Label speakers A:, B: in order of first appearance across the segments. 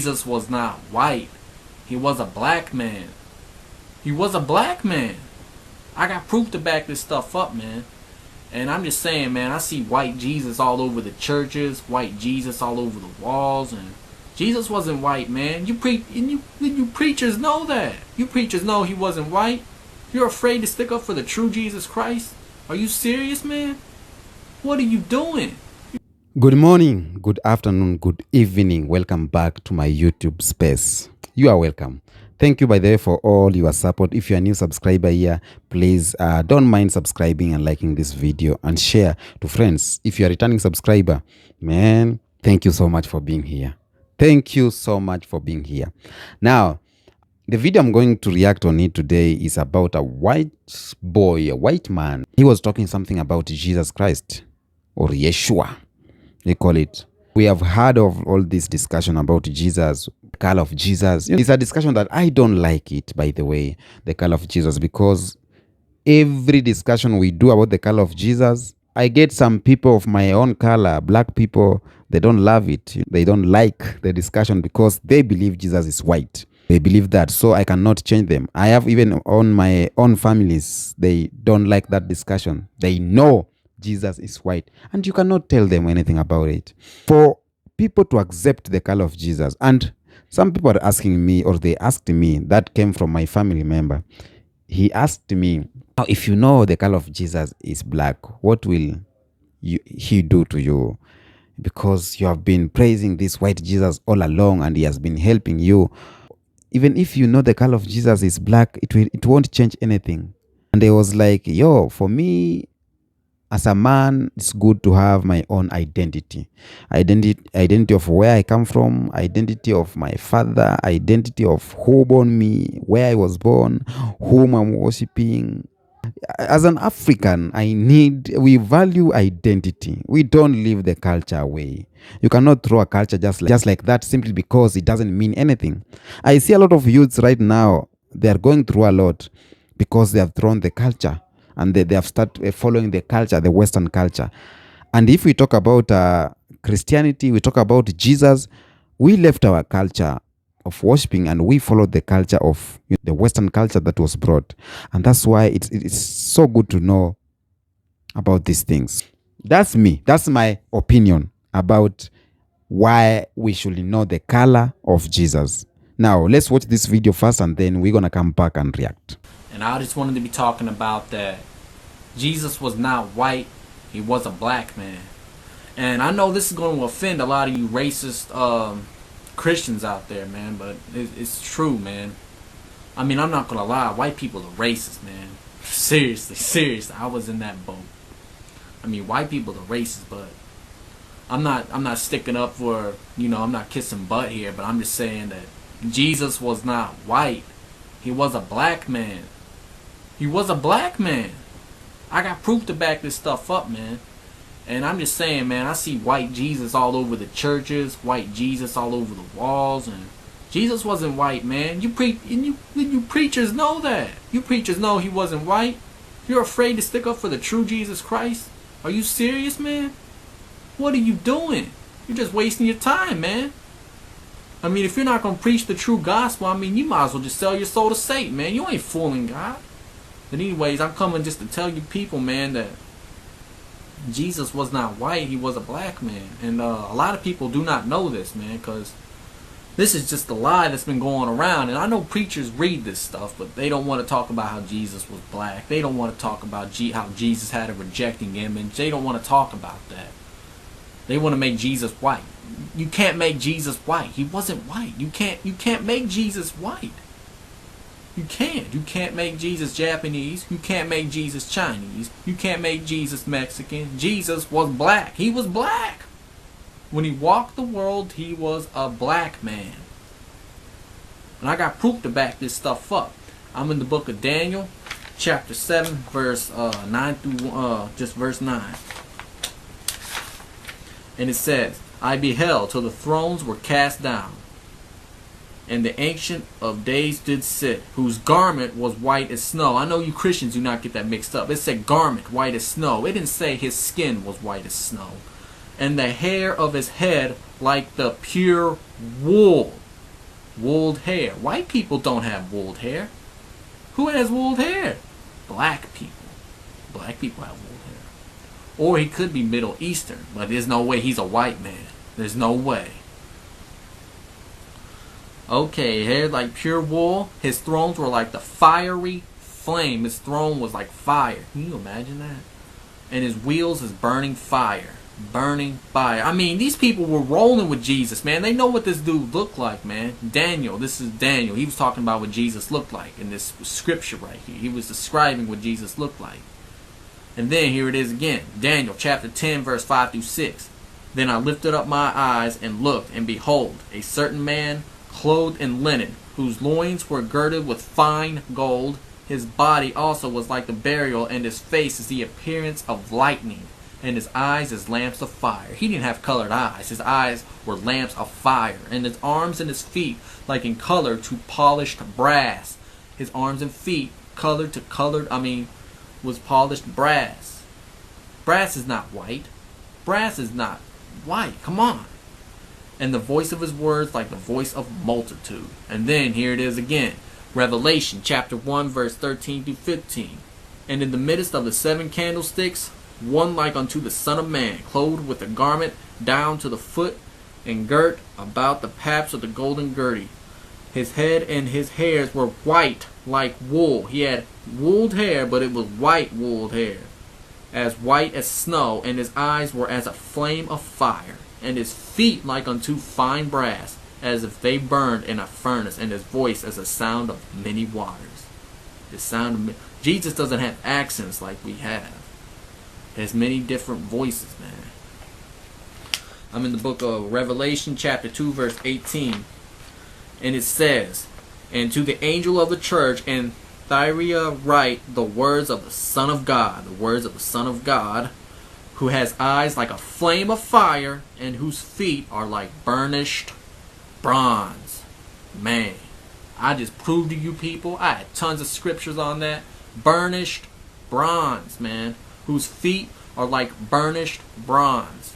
A: Jesus was not white. He was a black man. He was a black man. I got proof to back this stuff up, man. And I'm just saying, man, I see white Jesus all over the churches, white Jesus all over the walls, and Jesus wasn't white, man. You preachers know that. You preachers know he wasn't white. You're afraid to stick up for the true Jesus Christ? Are you serious, man? What are you doing?
B: Good morning, good afternoon, good evening. Welcome back to my YouTube space. You are welcome. Thank you, by the way, for all your support. If you're a new subscriber here, please don't mind subscribing and liking this video and share to friends. If you're a returning subscriber, man, thank you so much for being here. Thank you so much for being here. Now, the video I'm going to react on it today is about a white boy, a white man. He was talking something about Jesus Christ or Yeshua. They call it. We have heard of all this discussion about Jesus, the color of Jesus. It's a discussion that I don't like it, by the way, the color of Jesus, because every discussion we do about the color of Jesus, I get some people of my own color, black people, they don't love it. They don't like the discussion because they believe Jesus is white. They believe that, so I cannot change them. I have even on my own families, they don't like that discussion. They know Jesus is white, and you cannot tell them anything about it. For people to accept the color of Jesus, and some people are asking me, or they asked me, that came from my family member. He asked me, now, if you know the color of Jesus is black, what will he do to you? Because you have been praising this white Jesus all along, and he has been helping you. Even if you know the color of Jesus is black, it won't change anything. And I was like, yo, for me, as a man, it's good to have my own identity of where I come from, identity of my father, identity of who born me, where I was born, whom I'm worshiping. As an African, we value identity. We don't leave the culture away. You cannot throw a culture just like that simply because it doesn't mean anything. I see a lot of youths right now, they are going through a lot because they have thrown the culture. And they have started following the culture, the Western culture. And if we talk about Christianity, we talk about Jesus, we left our culture of worshiping and we followed the culture of the Western culture that was brought. And that's why it's so good to know about these things. That's me. That's my opinion about why we should know the color of Jesus. Now, let's watch this video first, and then we're going to come back and react.
A: And I just wanted to be talking about that Jesus was not white. He was a black man. And I know this is going to offend a lot of you racist Christians out there, man, but it's true, man. I mean, I'm not going to lie. White people are racist, man. Seriously. I was in that boat. I mean, white people are racist, but I'm not sticking up for, I'm not kissing butt here, but I'm just saying that Jesus was not white. He was a black man. He was a black man. I got proof to back this stuff up, man. And I'm just saying, man, I see white Jesus all over the churches, white Jesus all over the walls, and Jesus wasn't white, man. You preachers know that. You preachers know he wasn't white. You're afraid to stick up for the true Jesus Christ? Are you serious, man? What are you doing? You're just wasting your time, man. I mean, if you're not going to preach the true gospel, I mean, you might as well just sell your soul to Satan, man. You ain't fooling God. But anyways, I'm coming just to tell you people, man, that Jesus was not white. He was a black man. And a lot of people do not know this, man, because this is just a lie that's been going around. And I know preachers read this stuff, but they don't want to talk about how Jesus was black. They don't want to talk about how Jesus had a rejecting image. They don't want to talk about that. They want to make Jesus white. You can't make Jesus white. He wasn't white. You can't make Jesus white. You can't make Jesus Japanese. You can't make Jesus Chinese. You can't make Jesus Mexican. Jesus was black. He was black. When he walked the world, he was a black man. And I got proof to back this stuff up. I'm in the book of Daniel, chapter 7, verse 9 through just verse 9. And it says, I beheld till the thrones were cast down, and the Ancient of Days did sit, whose garment was white as snow. I know you Christians do not get that mixed up. It said garment white as snow. It didn't say his skin was white as snow. And the hair of his head like the pure wool. Wooled hair. White people don't have wooled hair. Who has wooled hair? Black people. Black people have wooled hair. Or he could be Middle Eastern, but there's no way he's a white man. There's no way. Okay, hair like pure wool. His thrones were like the fiery flame. His throne was like fire. Can you imagine that? And his wheels is burning fire. Burning fire. I mean, these people were rolling with Jesus, man. They know what this dude looked like, man. Daniel. This is Daniel. He was talking about what Jesus looked like in this scripture right here. He was describing what Jesus looked like. And then here it is again. Daniel chapter 10 verse 5 through 6. Then I lifted up my eyes and looked, and behold, a certain man clothed in linen, whose loins were girded with fine gold. His body also was like the burial, and his face is the appearance of lightning, and his eyes as lamps of fire. He didn't have colored eyes. His eyes were lamps of fire, and his arms and his feet like in color to polished brass. His arms and feet was polished brass. Brass is not white. Brass is not white. Come on. And the voice of his words like the voice of multitude. And then here it is again. Revelation chapter 1 verse 13 through 15. And in the midst of the 7 candlesticks, one like unto the Son of Man, clothed with a garment down to the foot, and girt about the paps of the golden girdle. His head and his hairs were white like wool. He had wooled hair, but it was white wooled hair, as white as snow, and his eyes were as a flame of fire, and his feet like unto fine brass, as if they burned in a furnace, and his voice as a sound of many waters. Jesus doesn't have accents like we have. There's many different voices, man. I'm in the book of Revelation chapter 2 verse 18. And it says, and to the angel of the church in Thyatira write the words of the Son of God, the words of the Son of God, who has eyes like a flame of fire, and whose feet are like burnished bronze. Man, I just proved to you people, I had tons of scriptures on that. Burnished bronze, man, whose feet are like burnished bronze.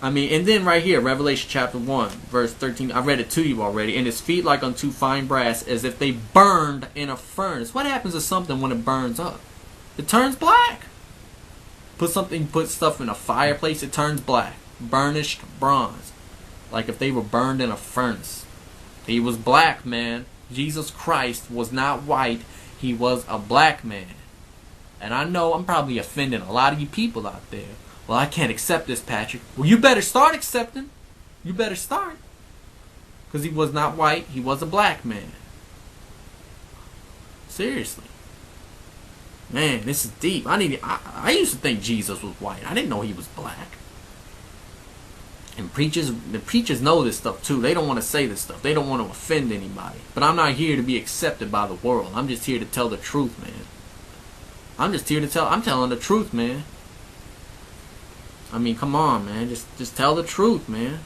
A: I mean, and then right here, Revelation chapter 1, verse 13, I read it to you already. And his feet like unto fine brass, as if they burned in a furnace. What happens to something when it burns up? It turns black. Put stuff in a fireplace, it turns black. Burnished bronze. Like if they were burned in a furnace. He was black, man. Jesus Christ was not white. He was a black man. And I know I'm probably offending a lot of you people out there. Well, I can't accept this, Patrick. Well, you better start accepting. You better start. Because he was not white. He was a black man. Seriously. Man, this is deep. I used to think Jesus was white. I didn't know he was black. And the preachers know this stuff too. They don't want to say this stuff. They don't want to offend anybody. But I'm not here to be accepted by the world. I'm just here to tell the truth, man. I'm telling the truth, man. I mean, come on, man. Just tell the truth, man.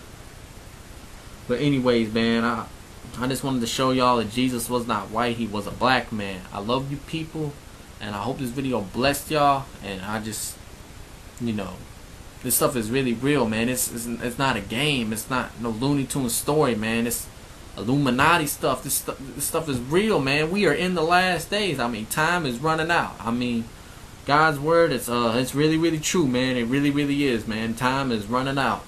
A: But anyways, man, I just wanted to show y'all that Jesus was not white. He was a black man. I love you people, and I hope this video blessed y'all. And I just, this stuff is really real, man. It's not a game. It's not no Looney Tunes story, man. It's Illuminati stuff. This stuff is real, man. We are in the last days. I mean, time is running out. I mean, God's word, it's really, really true, man. It really, really is, man. Time is running out.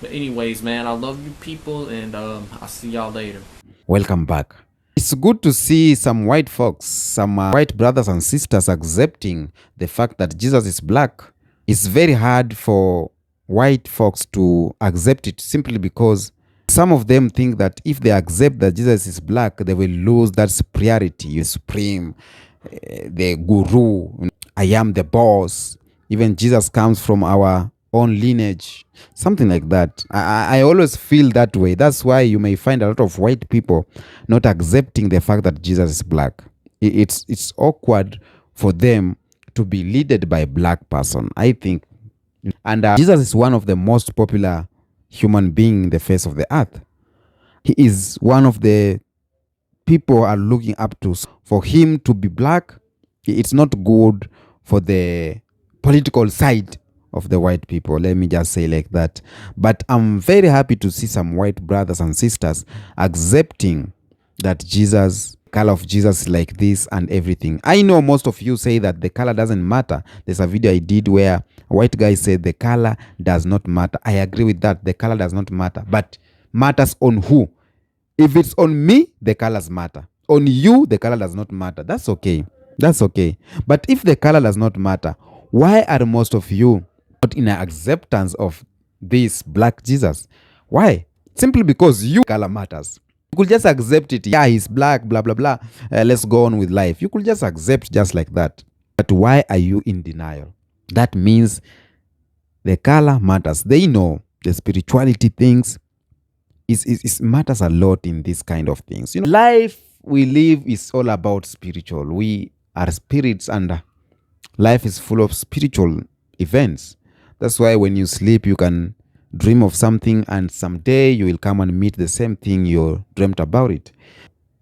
A: But anyways, man, I love you people, and I'll see y'all later.
B: Welcome back. It's good to see some white folks, some white brothers and sisters accepting the fact that Jesus is black. It's very hard for white folks to accept it simply because some of them think that if they accept that Jesus is black, they will lose that superiority, supreme, the guru. I am the boss. Even Jesus comes from our own lineage. Something like that. I always feel that way. That's why you may find a lot of white people not accepting the fact that Jesus is black. It's awkward for them to be led by a black person, I think. And Jesus is one of the most popular human beings in the face of the earth. He is one of the people are looking up to. For him to be black, it's not good for the political side of the white people. Let me just say like that. But I'm very happy to see some white brothers and sisters accepting that Jesus, color of Jesus is like this and everything. I know most of you say that the color doesn't matter. There's a video I did where a white guy said the color does not matter. I agree with that. The color does not matter. But matters on who? If it's on me, the colors matter. On you, the color does not matter. That's okay. That's okay. But if the color does not matter, why are most of you not in acceptance of this black Jesus? Why? Simply because you color matters. You could just accept it. Yeah, he's black, blah, blah, blah. Let's go on with life. You could just accept just like that. But why are you in denial? That means the color matters. They know the spirituality things is matters a lot in this kind of things. You know, life we live is all about spiritual. We are spirits, and life is full of spiritual events. That's why when you sleep, you can dream of something, and someday you will come and meet the same thing you dreamt about it.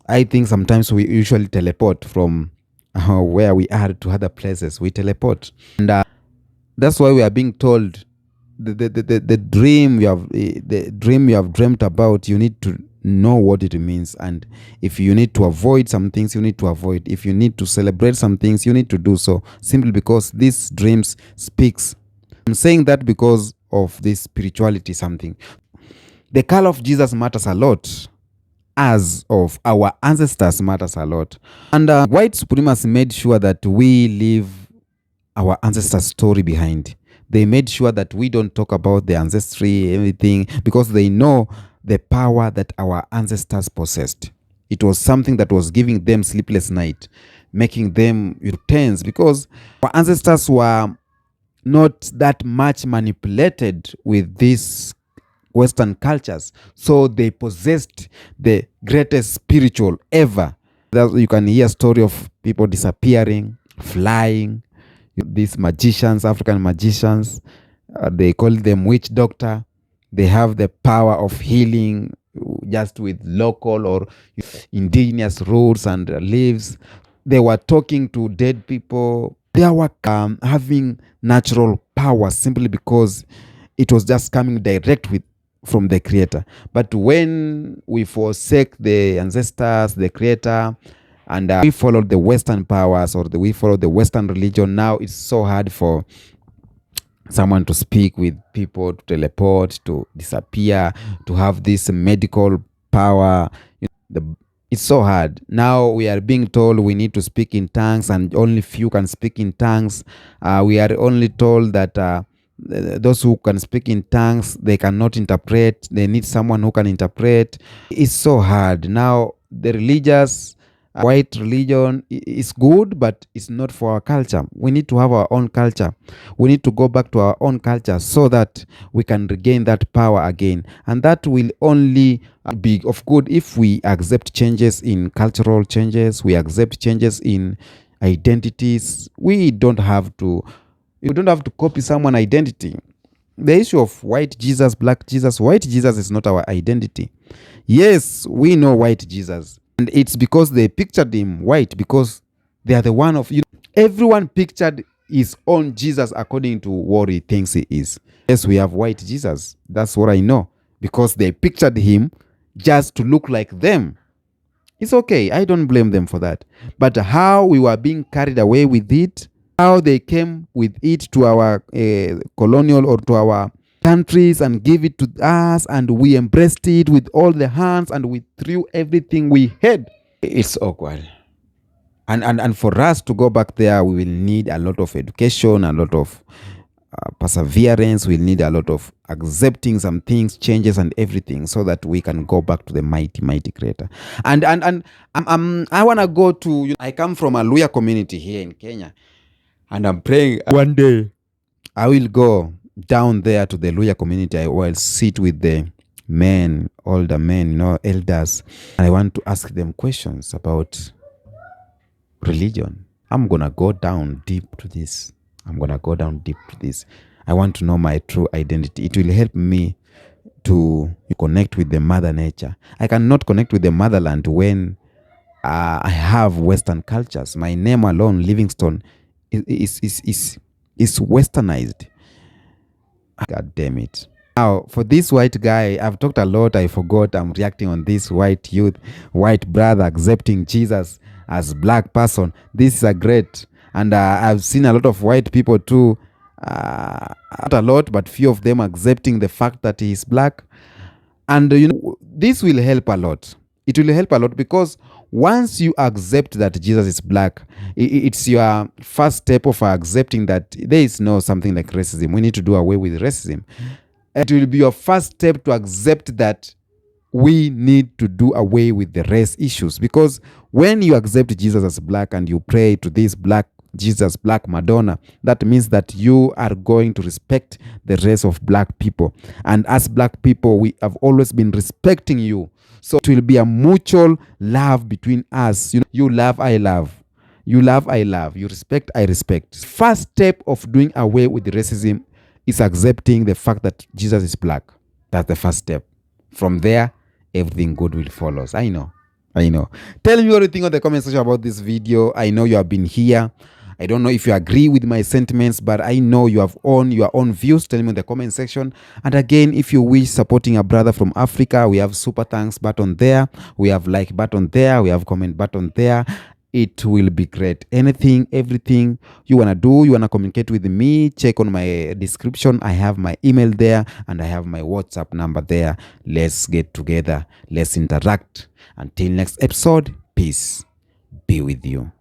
B: I think sometimes we usually teleport from where we are to other places. We teleport, and that's why we are being told the dream you have dreamt about, you need to know what it means. And if you need to avoid some things, you need to avoid. If you need to celebrate some things, you need to do so, simply because these dreams speaks. I'm saying that because of this spirituality something. The color of Jesus matters a lot, as of our ancestors matters a lot. And white supremacy made sure that we leave our ancestors' story behind. They made sure that we don't talk about the ancestry, everything, because they know the power that our ancestors possessed. It was something that was giving them sleepless night, making them tense, because our ancestors were not that much manipulated with these Western cultures. So they possessed the greatest spiritual ever. You can hear a story of people disappearing, flying. These magicians, African magicians, they call them witch doctor. They have the power of healing just with local or indigenous roots and leaves. They were talking to dead people. They were having natural power simply because it was just coming direct from the Creator. But when we forsake the ancestors, the Creator, and we follow the Western powers, or we follow the Western religion, now it's so hard for someone to speak with people, to teleport, to disappear, to have this medical power. It's so hard. Now we are being told we need to speak in tongues, and only few can speak in tongues. We are only told that those who can speak in tongues, they cannot interpret. They need someone who can interpret. It's so hard. Now the religious white religion is good, but it's not for our culture. We need to have our own culture. We need to go back to our own culture so that we can regain that power again. And that will only be of good if we accept changes in cultural changes. We accept changes in identities. We don't have to copy someone's identity. The issue of white Jesus, black Jesus, white Jesus is not our identity. Yes, we know white Jesus. And it's because they pictured him white, because they are the one of you. Everyone pictured his own Jesus according to what he thinks he is. Yes, we have white Jesus. That's what I know, because they pictured him just to look like them. It's okay. I don't blame them for that. But how we were being carried away with it, how they came with it to our colonial or to our countries and give it to us, and we embraced it with all the hands, and we threw everything we had. It's awkward. And for us to go back there, we will need a lot of education, a lot of perseverance. We'll need a lot of accepting some things, changes, and everything, so that we can go back to the mighty Creator. And I want to go to. I come from a Luya community here in Kenya, and I'm praying one day I will go down there to the Luya community. I will sit with the men, older men, elders, and I want to ask them questions about religion. I'm gonna go down deep to this. I want to know my true identity. It will help me to connect with the mother nature. I cannot connect with the motherland when I have Western cultures. My name alone, Livingstone, is westernized. God damn it. Now, for this white guy, I've talked a lot. I forgot I'm reacting on this white youth, white brother accepting Jesus as black person. This is a great. And I've seen a lot of white people too. Not a lot, but few of them accepting the fact that he is black. And this will help a lot. It will help a lot because once you accept that Jesus is black, it's your first step of accepting that there is no something like racism. We need to do away with racism. It will be your first step to accept that we need to do away with the race issues. Because when you accept Jesus as black and you pray to this black Jesus, black Madonna, that means that you are going to respect the race of black people. And as black people, we have always been respecting you. So it will be a mutual love between us. You love, I love. You love, I love. You respect, I respect. First step of doing away with the racism is accepting the fact that Jesus is black. That's the first step. From there, everything good will follow. I know. Tell me what you think on the comment section about this video. I know you have been here. I don't know if you agree with my sentiments, but I know you have your own views. Tell me in the comment section. And again, if you wish supporting a brother from Africa, we have super thanks button there. We have like button there. We have comment button there. It will be great. Anything, everything you want to do, you want to communicate with me, check on my description. I have my email there and I have my WhatsApp number there. Let's get together. Let's interact. Until next episode, peace be with you.